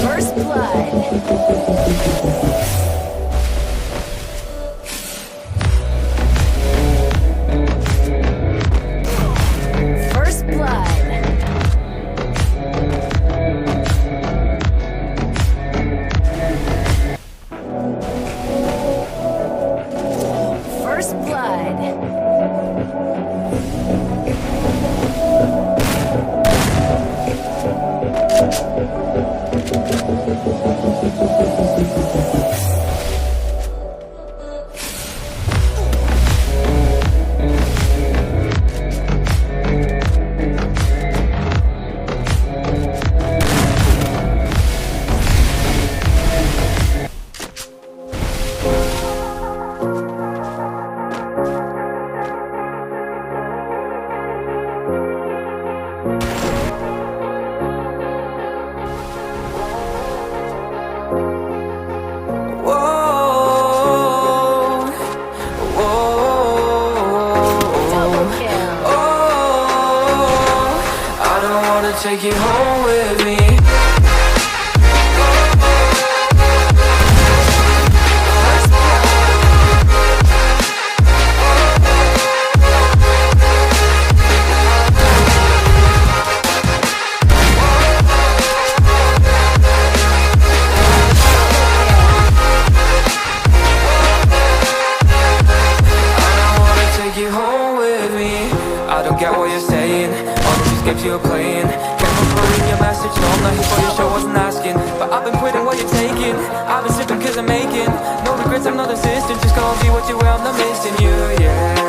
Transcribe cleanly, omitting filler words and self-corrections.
First blood. First blood. First blood. Take you home with me. I don't get what you're saying, all these escapes you're playing. Can't remember your message, no, I'm not here for your show, wasn't asking. But I've been quitting what you're taking, I've been sipping cause I'm making no regrets, I'm not assistant. Just gonna be what you were, I'm not missing you, yeah.